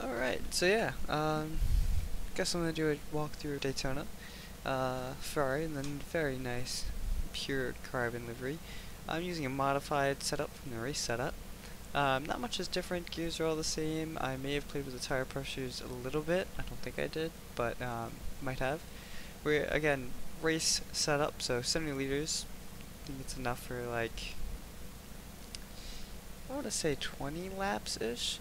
Alright, so yeah, guess I'm gonna do a walkthrough of Daytona, Ferrari, and then very nice, pure carbon livery. I'm using a modified setup from the race setup. Not much is different, gears are all the same. I may have played with the tire pressures a little bit, I don't think I did, but might have. We're, again, race setup, so 70 liters, I think it's enough for like, I want to say 20 laps-ish.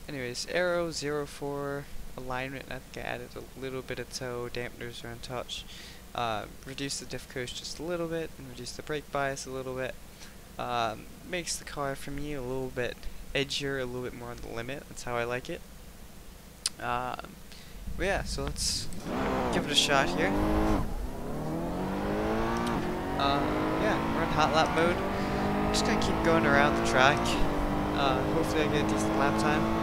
Anyways, aero 04, alignment, I think I added a little bit of toe, dampeners are untouched. Reduce the diff coast just a little bit, and reduce the brake bias a little bit. Makes the car, for me, a little bit edgier, a little bit more on the limit, that's how I like it. But yeah, so let's give it a shot here. Yeah, we're in hot lap mode. Just gonna keep going around the track. Hopefully I get a decent lap time.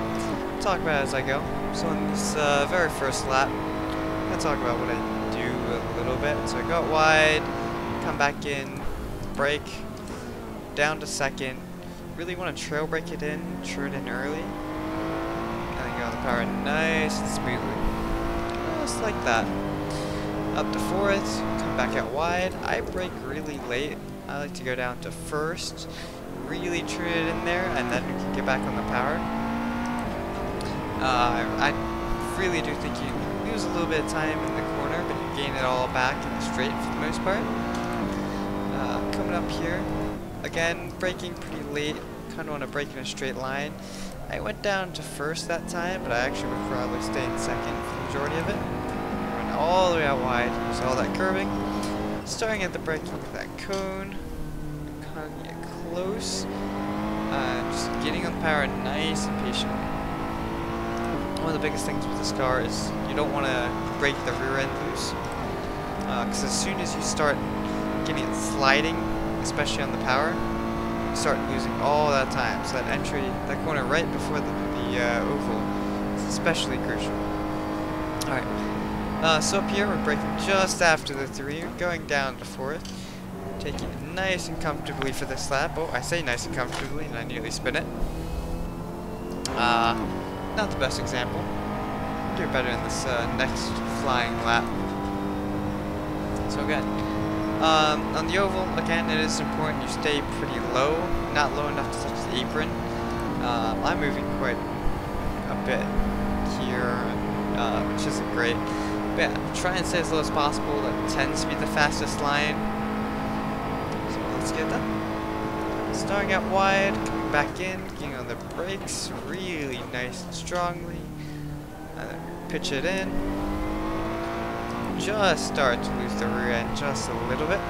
Talk about it as I go. So on this very first lap, I'm gonna talk about what I do a little bit. So I go out wide, come back in, brake, down to second. Really want to trail brake it in, true it in early, and then go on the power nice and smoothly. Just like that. Up to fourth, come back out wide. I brake really late. I like to go down to first, really tune it in there, and then we can get back on the power. I really do think you lose a little bit of time in the corner, but you gain it all back in the straight for the most part. Coming up here, again, braking pretty late, kind of want to brake in a straight line. I went down to first that time, but I actually would probably stay in second for the majority of it. Run all the way out wide, use all that curving. Starting at the braking with that cone, kind of get close, just getting on the power nice and patiently. One of the biggest things with this car is you don't want to break the rear end loose, because as soon as you start getting it sliding, especially on the power, you start losing all that time. So that entry, that corner right before the oval is especially crucial. Alright, so up here we're braking just after the 3, going down to 4th, taking it nice and comfortably for this lap. Oh, I say nice and comfortably, and I nearly spin it. Not the best example. Do better in this next flying lap. So again, on the oval, again, it is important you stay pretty low, not low enough to touch the apron. I'm moving quite a bit here, which isn't great. But yeah, try and stay as low as possible. That tends to be the fastest line. So let's get that. Starting out wide, coming back in, getting on the brakes really nice and strongly. And then pitch it in. Just start to lose the rear end just a little bit.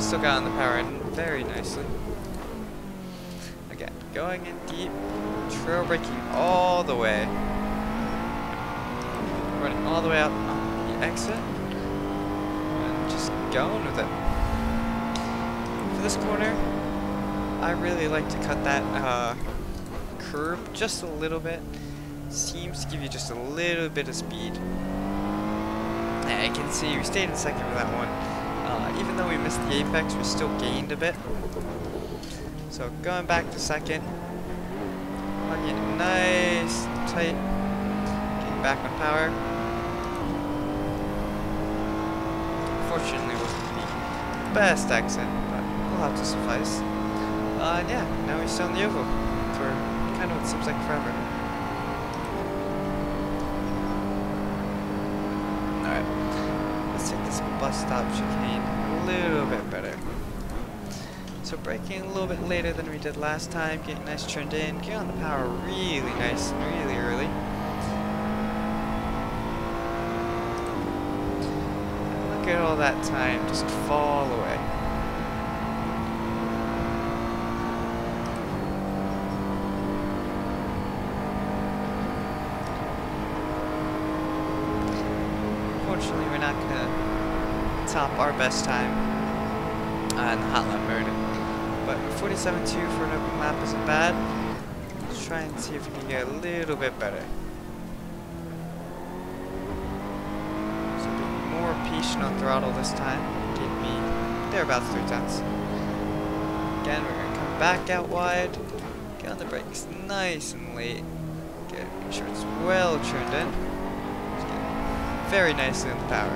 Still got on the power end very nicely. Again, going in deep, trail braking all the way. Running all the way out on the exit. And just going with it. For this corner, I really like to cut that curb just a little bit. Seems to give you just a little bit of speed. And I can see we stayed in second for that one. Even though we missed the apex, we still gained a bit. So going back to second, hugging it nice and tight, getting back on power. Unfortunately, wasn't the best exit, but we'll have to suffice. And yeah, now we're still on the oval for kind of what seems like forever. Take this bus stop chicane a little bit better. So braking a little bit later than we did last time, getting nice turned in, getting on the power really nice and really early. And look at all that time just fall away. Unfortunately, we're not going to top our best time in the hot lap mode, but 47.2 for an open lap isn't bad. Let's try and see if we can get a little bit better. So being more patient on throttle this time, gave me thereabouts 3 tenths. Again, we're going to come back out wide, Get on the brakes nice and late. Make sure it's well turned in. Just get very nicely in the power.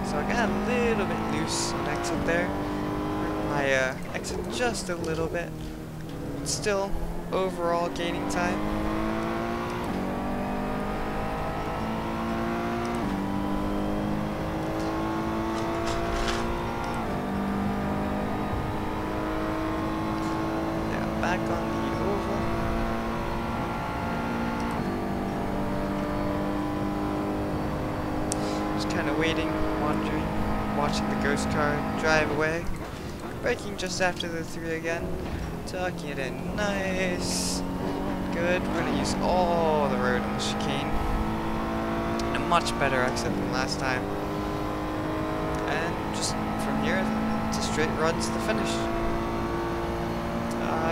So I got a little bit loose on exit there. My exit just a little bit. But still, overall gaining time. Yeah, back on the oval. Just kind of waiting, wandering, watching the ghost car drive away. Braking just after the 3 again. Tucking it in nice. Good. We're going to use all the road on the chicane. A much better exit than last time. And just from here, it's a straight run to the finish.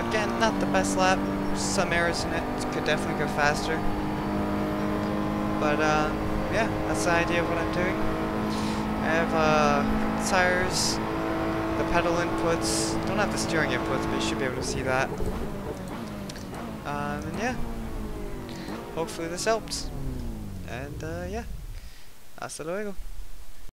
Again, not the best lap. Some errors in it. Could definitely go faster. But yeah, that's the idea of what I'm doing. I have tires, the pedal inputs, don't have the steering inputs, but you should be able to see that. And yeah, hopefully this helped. And yeah, hasta luego.